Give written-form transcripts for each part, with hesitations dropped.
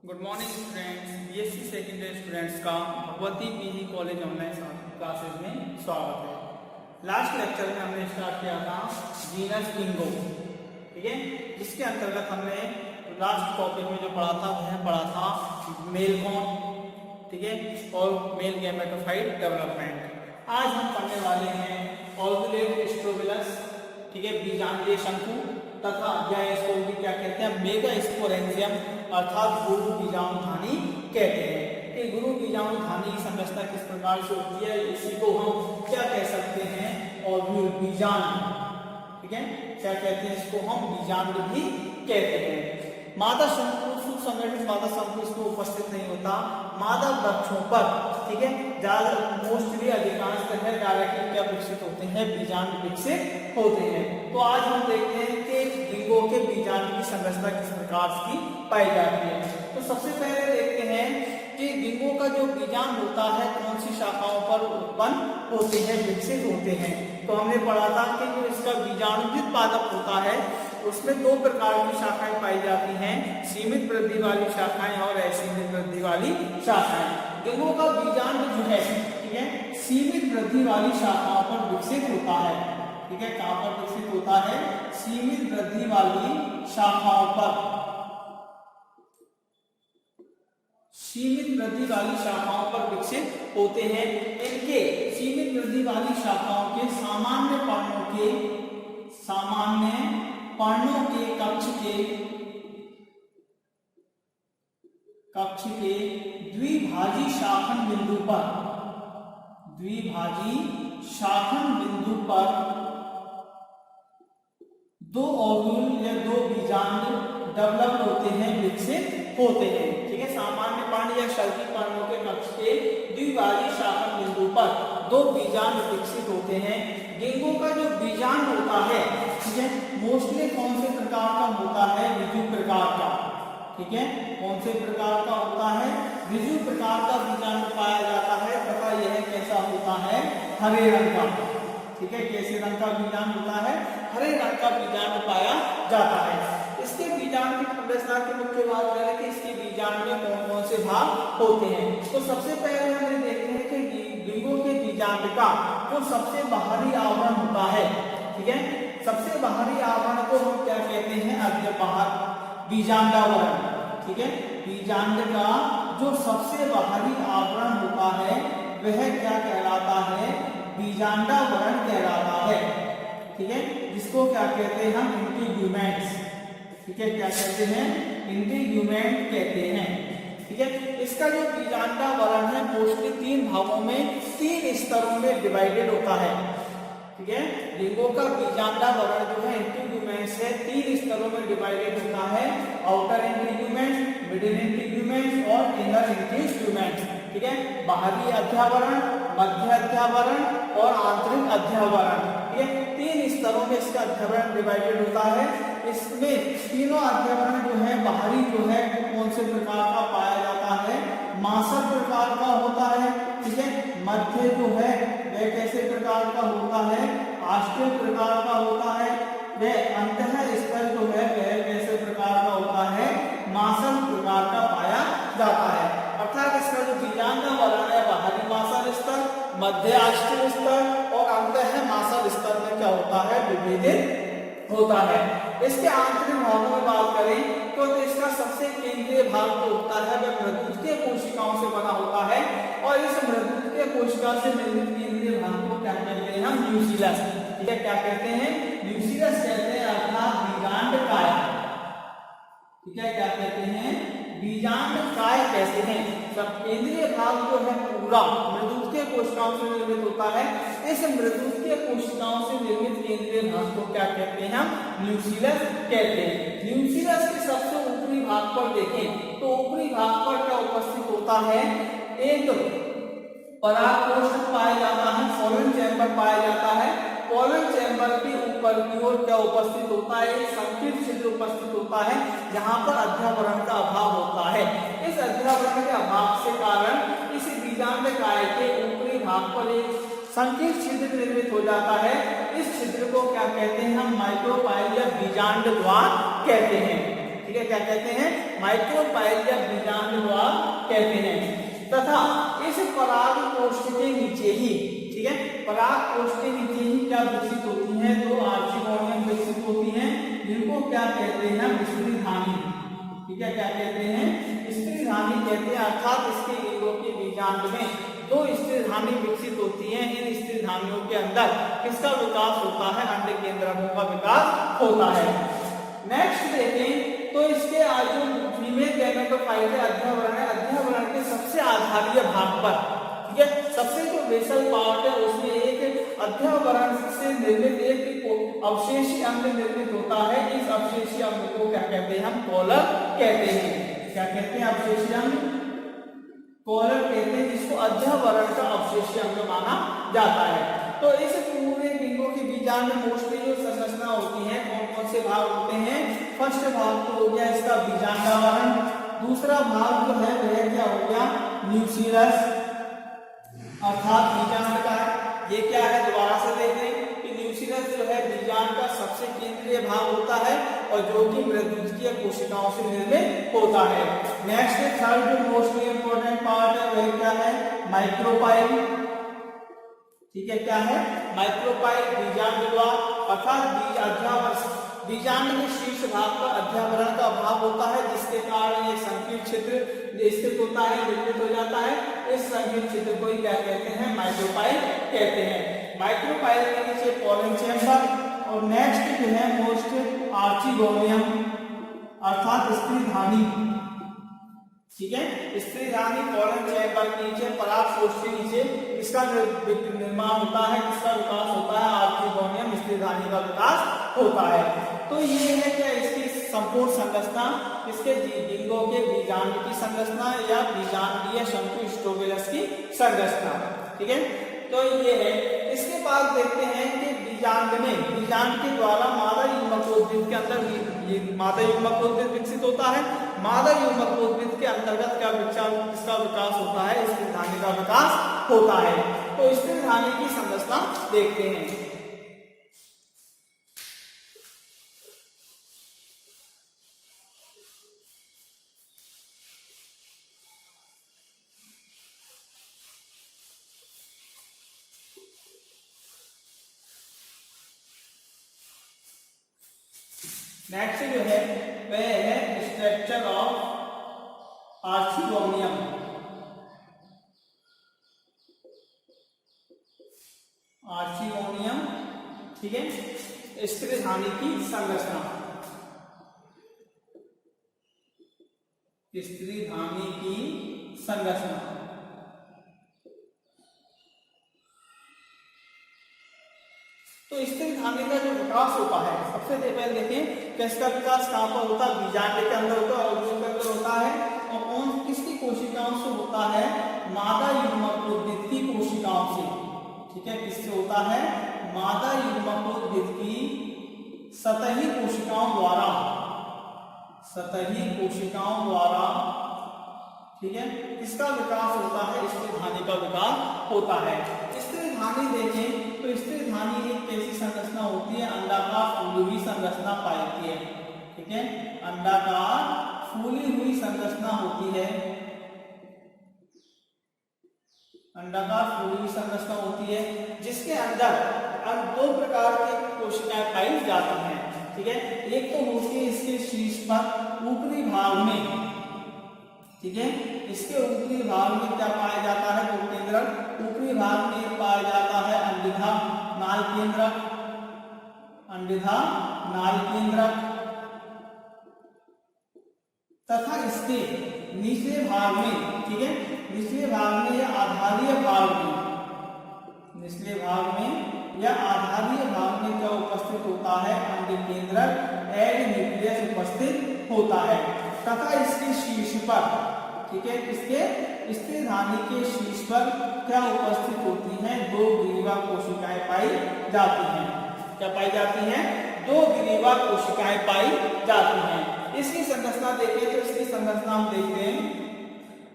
Good morning students, BSc secondary students का Bhagwati PG college online classes में स्वागत है। लास्ट लेक्चर में हमने स्टार्ट किया था जीनस डिंगो, ठीक है, जिसके अंतर्गत हमने लास्ट टॉपिक में जो पढ़ा था वह पढ़ा था मेल कॉन, ठीक है, और मेल गैमेटोफाइट डेवलपमेंट। आज हम पढ़ने वाले हैं ओव्यूलेट स्ट्रोबिलस, ठीक है, बीजांडीय शंकु तथा या इसको भी क्या कहते हैं मेगा स्पोरेंजियम अर्थात गुरु बीजाणुधानी कहते हैं। ये गुरु बीजाणुधानी की संरचना किस प्रकार से होती है, इसी को हम क्या कह सकते हैं, ओव्यूल बीजांड, ठीक है, क्या कहते हैं इसको हम बीजांड भी कहते हैं। मादा शंकु सुसंगठित मादा शंकु इसमें उपस्थित नहीं होता। मादा वृक्षों पर, ठीक है, ज्यादा मोस्टली अधिकांशतः डायरेक्टली क्या विकसित होते हैं, बीजांड विकसित होते हैं। तो आज हम देखते हैं कि डिंगो के बीजांड की संरचना किस प्रकार की पाई जाती है। तो सबसे पहले देखते हैं कि डिंगो का जो बीजांड होता है कौन सी शाखाओं पर उत्पन्न होते हैं, विकसित होते हैं। तो हमने पढ़ा था कि जो इसका बीजाणुजित पादप होता है उसमें दो प्रकार की शाखाएं पाई जाती हैं, सीमित वृद्धि वाली शाखाएं और असीमित वृद्धि वाली शाखाएं। डिंगो का बीजांड जो है, ठीक है, सीमित वृद्धि वाली शाखाओं पर विकसित होता है, ठीक है, कहां पर विकसित होता है, सीमित वृद्धि वाली शाखाओं पर, सीमित वृद्धि वाली शाखाओं पर विकसित होते हैं। इनके सीमित वृद्धि वाली शाखाओं के सामान्य पर्णों के कक्ष के द्विभाजी शाखन बिंदु पर दो ओव्यूल या दो बीजांड डेवलप होते हैं, विकसित होते हैं, ठीक है। सामान्य पर्ण या शल्की पर्णों के कक्ष के द्विभाजी शाखन बिंदु पर दो बीजांड विकसित होते हैं। डिंगो का जो बीजांड होता है, ठीक है, मोस्टली कौन से प्रकार का होता है, ऋजु प्रकार का, ठीक है, कौन से प्रकार का होता है, ऋजु प्रकार का बीजांड पाया जाता है तथा यह कैसा होता है, हरे रंग का, ठीक है, कैसे रंग का बीजांड होता है, हरे रंग का बीजांड पाया जाता है। इसके बीजांड की संरचना की मुख्य बात है कि इसके बीजांड में कौन कौन से भाग होते हैं। तो सबसे पहले हमें देखते हैं कि डिंगो के बीजांड का जो सबसे बाहरी आवरण होता है, ठीक है, सबसे बाहरी आवरण को हम क्या कहते हैं, बीजांडावरण, ठीक है, बीजांड का जो सबसे बाहरी आवरण होता है वह क्या कहलाता है, बीजांडावरण कहलाता है, ठीक है, जिसको क्या कहते हैं हम इंटीग्यूमेंट्स, ठीक है, क्या कहते हैं, इंटीग्यूमेंट कहते हैं, ठीक है। इसका जो बीजांडावरण है मोस्टली तीन भागों में, तीन स्तरों में डिवाइडेड होता है, ठीक है। डिंगो का बीजांडावरण जो है इंटीग्यूमेंट से तीन स्तरों में डिवाइडेड होता है, आउटर इंटीग्यूमेंट, मिडिल इंटीग्यूमेंट और इनर इंटीग्यूमेंट, ठीक है। बाहरी अध्यावरण, मध्य अध्यावरण और आंतरिक अध्यावरण, ये तीन स्तरों में इसका अध्यावरण डिवाइडेड होता है। इसमें तीनों अध्यावरण जो है बाहरी जो है कौन से प्रकार का पाया जाता है, मासक प्रकार का होता है, ठीक है। मध्य जो है वह कैसे प्रकार का होता है, आष्टेय प्रकार का होता है। वह अंतः स्थल जो है वह कैसे प्रकार का होता है, मासल प्रकार का पाया जाता है। अर्थात इसका जो बीजांडावरण है बाहरी मासल स्तर, मध्य आष्टेय स्तर और अंतः मासल स्तर में क्या होता है, विभेदित होता है। इसके आंतरिक भागों में बात करें तो इसका सबसे केंद्रीय भाग जो होता है वह मृदुत्कीय कोशिकाओं से बना होता है और इस मृदुत्कीय कोशिका से निर्मित केंद्रीय भाग को क्या कहते हैं हम, न्यूक्लियस, ठीक है, क्या कहते हैं, न्यूक्लियस कहते हैं, अर्थात बीजांडकाय, ठीक है, क्या कहते हैं, बीजांडकाय कहते हैं। सब केंद्रीय भाग जो है पूरा मृदुत्कीय कोशिकाओं से निर्मित होता है। इस मृदुत्कीय कोशिकाओं से निर्मित केंद्रीय भाग को क्या कहते हैं हम, न्यूक्लियस कहते हैं। न्यूक्लियस के सबसे ऊपरी भाग पर देखें तो ऊपरी भाग पर क्या उपस्थित होता है, एक परागकोष्ठक पाया जाता है, पोलन चैम्बर पाया जाता है। पोलन चैम्बर के ऊपर की ओर क्या उपस्थित होता है, एक संकीर्ण छिद्र उपस्थित होता है जहां पर अध्यावरण का अभाव होता है। इस अध्यावरण के अभाव से कारण इस बीजांडकाय के ऊपरी भाग पर एक संकीर्ण छिद्र निर्मित हो जाता है। इस छिद्र को क्या कहते हैं हम, माइक्रोपाइल या बीजांड द्वार कहते हैं। ठीक है, क्या कहते हैं, माइक्रोपाइल या बीजांड द्वार कहते हैं। तथा इस पराग कोष्ठ के नीचे ही, ठीक है, पराग कोष्ठ के नीचे ही क्या विकसित होती है, दो आर्चिगोनियम विकसित होती हैं, जिनको क्या कहते हैं, स्त्रीधानी। ठीक है, क्या कहते हैं, स्त्रीधानी कहते हैं। अर्थात इसके लिंगों के बीजांड में दो स्त्रीधानी विकसित होती हैं। इन स्त्रीधानियों के अंदर किसका विकास होता है, अंड केंद्रकों का विकास होता है। नेक्स्ट देखें तो इसके जो फीमेल गैमेटोफाइट है, अध्यवरण है, अध्यवरण के सबसे आधारीय भाग पर, ठीक है, सबसे जो बेसल पार्ट है उसमें एक अध्यवरण से निर्मित एक अवशेषी अंग निर्मित होता है। इस अवशेषी अंग को क्या कहते हैं, हम कॉलर कहते हैं। क्या कहते हैं, अवशेषी अंग कॉलर कहते हैं, जिसको अध्यवरण का अवशेषी अंग माना जाता है। तो इस पूरे लिंगों के बीजांड में मोस्टली जो संरचना होती है, कौन कौन से भाग होते हैं, फर्स्ट भाग तो हो गया इसका बीजांडावरण, दूसरा भाग जो है वह क्या हो गया, न्यूक्लियस अर्थात बीजांड का है। ये क्या है, दोबारा से देखें कि न्यूक्लियस जो है बीजांड का सबसे केंद्रीय भाग होता है और जो कि मृदुकीय कोशिकाओं से निर्मित होता है। नेक्स्ट थर्ड जो मोस्ट इंपोर्टेंट पार्ट है वह क्या है, माइक्रोपाइल। ठीक है, क्या है, माइक्रोपाइल बीजांड द्वार अर्थात बीज अध्यावरण, बीजांड के शीर्ष भाग पर अध्यावरण का अभाव होता है, जिसके कारण एक संकीर्ण क्षेत्र स्थित होता है, निर्मित हो जाता है। इस संकीर्ण क्षेत्र को ही क्या कहते हैं, माइक्रोपाइल कहते हैं। माइक्रोपाइल के नीचे पोलन चैम्बर और नेक्स्ट जो है मोस्ट आर्चिगोनियम अर्थात स्त्रीधानी। ठीक है, स्त्रीधानी पोलन चैम्बर के नीचे पराग कोष्ठ के नीचे इसका निर्माण होता है, इसका विकास होता है, आर्चिगोनियम स्त्रीधानी का विकास होता है। तो ये है क्या इसकी संपूर्ण संरचना, इसके लिंगों के बीजांड की संरचना या बीजांडीय शंकु स्ट्रोबिलस की संरचना। ठीक है, तो ये है। इसके बाद देखते हैं कि बीजांड में, बीजांड के द्वारा मादा युग्मकोद्भिद के अंदर मादा युग्मकोद्भिद विकसित होता है। मादा युग्मकोद्भिद के अंतर्गत क्या इसका विकास होता है, स्त्रीधानी का विकास होता है। तो स्त्रीधानी की संरचना देखते हैं। नेक्स्ट जो है वह है स्ट्रक्चर ऑफ आर्चिगोनियम। आर्चिगोनियम, ठीक है, स्त्रीधानी की संरचना, स्त्रीधानी की संरचना। तो स्त्रीधानी का जो विकास होता है, सबसे पहले देखें किसका विकास कहां पर होता है, बीजांड के अंदर होता है और के अंदर होता है। और कौन किसकी कोशिकाओं से होता है, मादा युग्मकोद्भिद की कोशिकाओं से। ठीक है, किससे होता है, मादा युग्मकोद्भिद की सतही कोशिकाओं द्वारा, सतही कोशिकाओं द्वारा। ठीक है, किसका विकास होता है, स्त्रीधानी का विकास होता है। स्त्रीधानी देखें तो स्त्रीधानी एक कैसी संरचना होती है, अंडाकार फूली हुई संरचना पाई है। ठीक है, अंडाकार फूली हुई संरचना होती है, अंडाकार फूली हुई संरचना होती है, जिसके अंदर दो प्रकार की कोशिकाएं पाई जाती हैं। ठीक है, एक तो होती है इसके शीर्ष पर ऊपरी भाग में। ठीक है, इसके ऊपरी भाग में क्या पाया जाता है, तो केंद्रक। ऊपरी भाग में पाया जाता है अंडिधा नाल केंद्रक, अंडिधा नाल केंद्रक। तथा इसके निचले भाग में, ठीक है, निचले भाग में या आधारीय भाग में, निचले भाग में या आधारीय भाग में क्या उपस्थित होता है, अंड केंद्रक एग न्यूक्लियस उपस्थित होता है। तथा इसके शीर्ष पर, ठीक है, इसके स्त्रीधानी के शीर्ष पर क्या उपस्थित होती हैं, दो ग्रीवा कोशिकाएं पाई जाती हैं। क्या पाई जाती हैं, दो ग्रीवा कोशिकाएं पाई जाती हैं। इसकी संरचना देखें तो इसकी संरचना हम देखते हैं,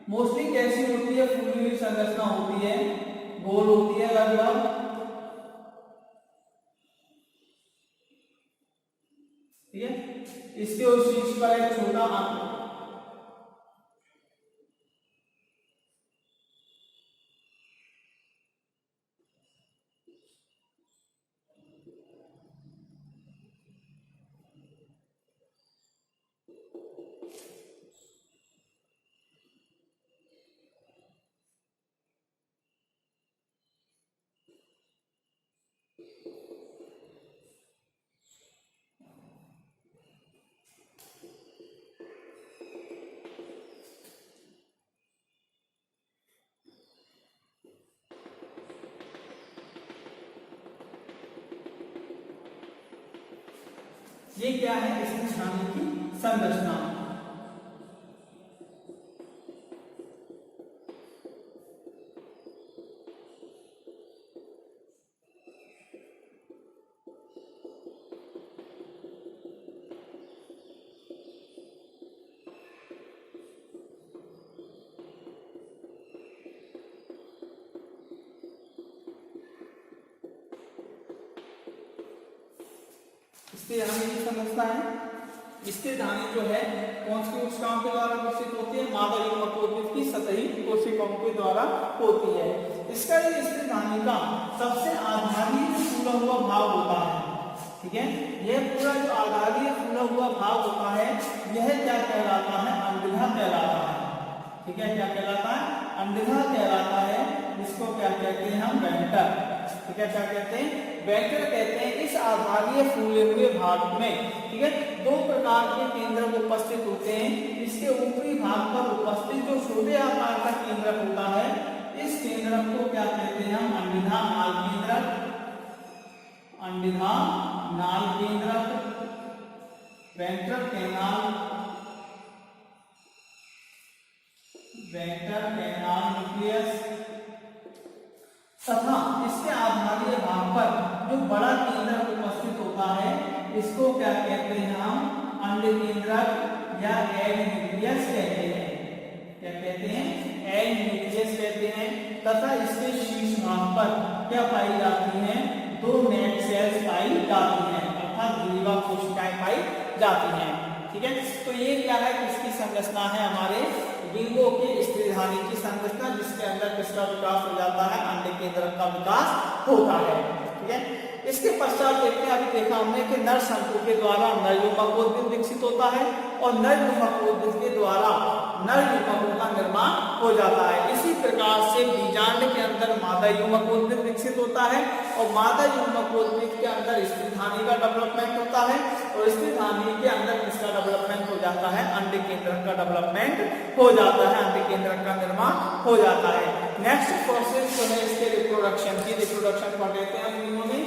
मोस्टली कैसी होती है, फूली हुई संरचना होती है, गोल होती है लगभग। ठीक है, इसके उस शीर्ष पर एक छोटा अंक, ये क्या है स्थिरांक की संरचना। स्थिरांक की संरचना है। स्थिरांक जो है कौन सी कोशिकाओं के द्वारा विकसित होती है? मादा युग्मकोद्भिद की सतही कोशिकाओं के द्वारा होती है। इसका ये स्थिरांक का सबसे आधारीय फूला हुआ भाग होता है। ठीक है, यह पूरा जो आधारीय फूला हुआ भाग होता है यह क्या कहलाता है? अंडघा कहलाता है। ठीक है, क्या कहलाता है? अंडघा कहलाता है। इसको क्या कहते हैं हम? वेंटर। ठीक है, क्या कहते हैं? वेंटर कहते हैं। इस आधारीय फूले हुए भाग में, ठीक है, दो प्रकार के केंद्रक उपस्थित होते हैं। इसके ऊपरी भाग पर उपस्थित जो छोटे आकार का केंद्रक होता है, इस केंद्रक को क्या कहते हैं हम? अंडघा नाल केंद्रक। अंडघा नाल केंद्रक, ventral canal, ventral canal nucleus, तथा इसके आधारीय भाग पर जो बड़ा केंद्रक उपस्थित होता है इसको क्या कहते हैं हम? अंड केंद्रक या एग न्यूक्लियस कहते हैं। क्या कहते हैं? एग न्यूक्लियस कहते हैं। तथा इसके शीर्ष भाग पर क्या पाई जाती हैं? दो नेट सेल्स पाई जाती हैं, अर्थात ग्रीवा कोशिकाएं पाई जाती हैं। ठीक है, तो ये क्या है? किसकी संरचना है? हमारे डिंगो के स्त्रीधानी की संरचना, जिसके अंदर किसका विकास हो जाता है? अंड केंद्रक का विकास होता है। ठीक है, इसके पश्चात देखते हैं, अभी देखा हमने कि नर शंकु के द्वारा नर युग्मकोद्भिद विकसित होता है और नर युग्मकोद्भिद के द्वारा नर युग्मकों का निर्माण हो जाता है। इसी प्रकार से बीजांड के अंदर मादा युग्मकोद्भिद विकसित होता है और मादा युग्मकोद्भिद के अंदर स्त्रीधानी का डेवलपमेंट होता है और स्त्रीधानी के अंदर किसका डेवलपमेंट हो जाता है? अंड केंद्रक का डेवलपमेंट हो जाता है, अंड केंद्रक का निर्माण हो जाता है। नेक्स्ट प्रोसेस जो है इसके रिप्रोडक्शन की, रिप्रोडक्शन पढ़ लेते हैं हम में।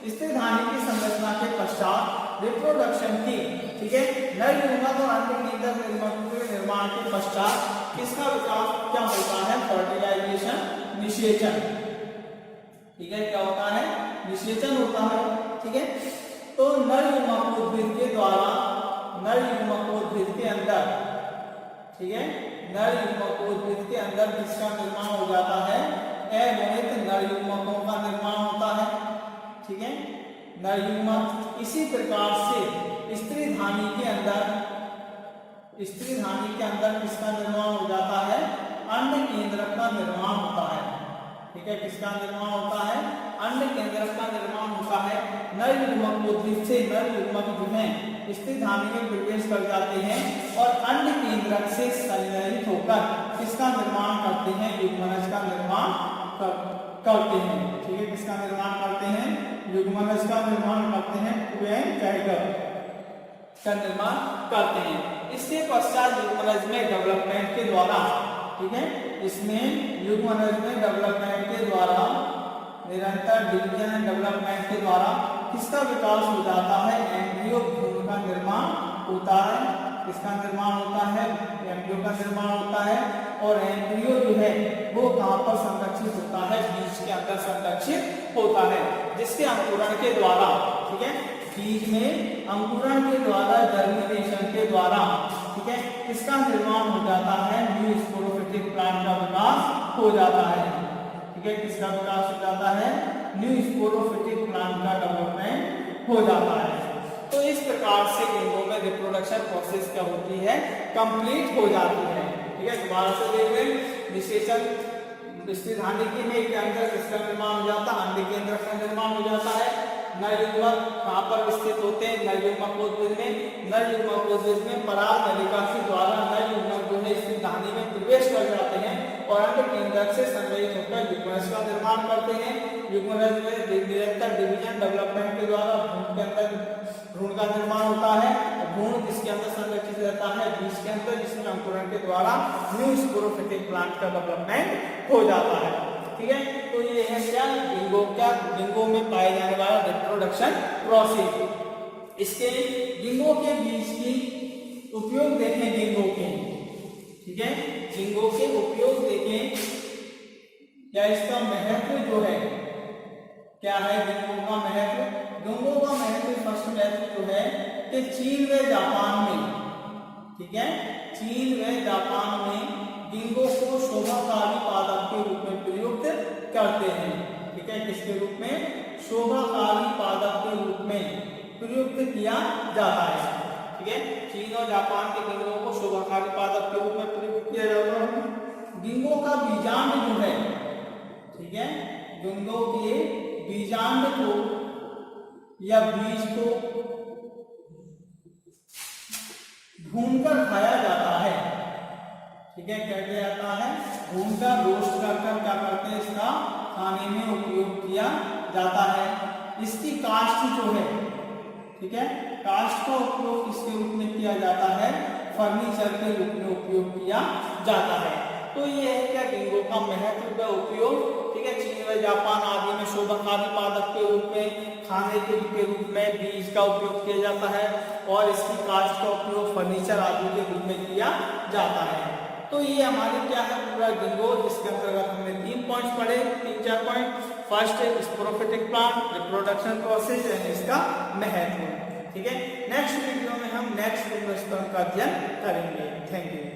स्त्रीधानी की संरचना के पश्चात रिप्रोडक्शन की, ठीक है, नर युग्मक और अंड केंद्रक के निर्माण के पश्चात किसका विकास क्या होता है? फर्टिलाइजेशन, निषेचन। ठीक है, क्या होता है? निषेचन होता है। ठीक है, तो नर युग्मकोद्भिद के द्वारा नर युग्मकोद्भिद के अंदर, ठीक है, नर युग्मकोद्भिद के अंदर किसका निर्माण हो जाता है? अगुणित नर युग्मकों का निर्माण होता है। ठीक है, नर युग्मक। इसी प्रकार से स्त्रीधानी के अंदर, स्त्रीधानी के अंदर किसका निर्माण हो जाता है? अंड केंद्रक का निर्माण होता है। ठीक है, किसका निर्माण होता है? अंड केंद्रक का निर्माण होता है। नर युग्मकोद्भिद से नर युग्मक जो है स्त्रीधानी में प्रवेश कर जाते हैं और अंड केंद्रक से संलयित होकर किसका निर्माण करते हैं? युग्मनज का निर्माण करते हैं। ठीक है, किसका निर्माण करते हैं? युग्मनज का निर्माण करते हैं, का निर्माण करते हैं। इसके पश्चात युग्मनज में डेवलपमेंट के द्वारा, ठीक है, इसमें युग्मनज में डेवलपमेंट के द्वारा, निरंतर डिवीजन एंड डेवलपमेंट के द्वारा किसका विकास हो जाता है? एम्ब्रियो भ्रूण का निर्माण होता है। किसका निर्माण होता है? एम्ब्रियो का निर्माण होता है। और एम्ब्रियो जो है वो कहां पर संरक्षित होता है? बीज के अंदर संरक्षित होता है, जिसके अंकुरण के द्वारा, ठीक है, बीज में अंकुरण के द्वारा, जर्मिनेशन के द्वारा, ठीक है, किसका निर्माण हो जाता है? न्यू स्पोरोफिटिक प्लांट का विकास हो जाता है। ठीक है, किसका विकास हो जाता है? न्यू स्पोरोफिटिक प्लांट का डेवलपमेंट हो जाता है। तो इस प्रकार से गिंगो में रिप्रोडक्शन प्रोसेस क्या होती है, कंप्लीट हो जाती है। ठीक है, दोबारा से देख लें। निषेचन स्त्रीधानिकी में के अंदर किसका निर्माण हो जाता है, अंडे केंद्र का निर्माण हो जाता है। नर युग्मक कहाँ पर स्थित होते हैं, नर युग्मकोद्भिद में। नर युग्मकोद्भिद में पराग नलिका के द्वारा नर युग्मक जो है स्त्रीधानी में प्रवेश कर जाते हैं और अंड केंद्रक से संग्रहित होकर युग्मरज का निर्माण करते हैं। युग्मरज में निरंतर डिवीजन डेवलपमेंट के द्वारा भ्रूण के अंदर भ्रूण का निर्माण होता है। भ्रूण जिसके अंदर संरक्षित रहता है बीज के अंदर, जिसमें अंकुरण के द्वारा न्यू स्पोरोफिटिक प्लांट का डेवलपमेंट हो जाता है। ठीक है, तो ये है क्या गिंगो में पाए जाने वाला रिप्रोडक्शन प्रोसेस। इसके गिंगो के बीज की उपयोग देखें गिंगो के। ठीक है, गिंगो के उपयोग देखें, क्या इसका महत्व जो है, क्या है गिंगो का महत्व। गिंगो का महत्व, फर्स्ट महत्व जो है कि चीन व जापान में, ठीक है, चीन व जापान में गिंगो को शोभाकारी पादप के रूप में प्रयुक्त करते हैं। ठीक है, किसके रूप में, शोभाकारी पादप के रूप में प्रयुक्त किया जाता है। ठीक है, चीन और जापान के गिंगो को शोभाकारी पादप के रूप में प्रयुक्त किया जाता है। गिंगो का बीजांड जो है, ठीक है, गिंगो के बीजांड को या बीज को भूनकर खाया जाता है। ठीक है, क्या किया जाता है, भूनकर रोस्ट कर क्या करते हैं, इसका खाने में उपयोग किया जाता है। इसकी काष्ठ जो है, ठीक है, काष्ठ का उपयोग किसके रूप में किया जाता है, फर्नीचर के रूप में उपयोग किया जाता है। तो ये है क्या गिंगो का महत्व का उपयोग। ठीक है, चीन व जापान आदि में शोभाकारी पादप के रूप में, खाने के रूप में बीज का उपयोग किया जाता है और इसकी काष्ठ का उपयोग फर्नीचर आदि के रूप में किया जाता है। तो ये हमारे क्या है पूरा गिंगो, जिसके अंतर्गत हमने 3 पॉइंट्स पढ़े, 3-4 पॉइंट। फर्स्ट है sporophytic plant, reproduction process and इसका महत्व। ठीक है, नेक्स्ट वीडियो में हम नेक्स्ट का अध्ययन करेंगे। Thank you.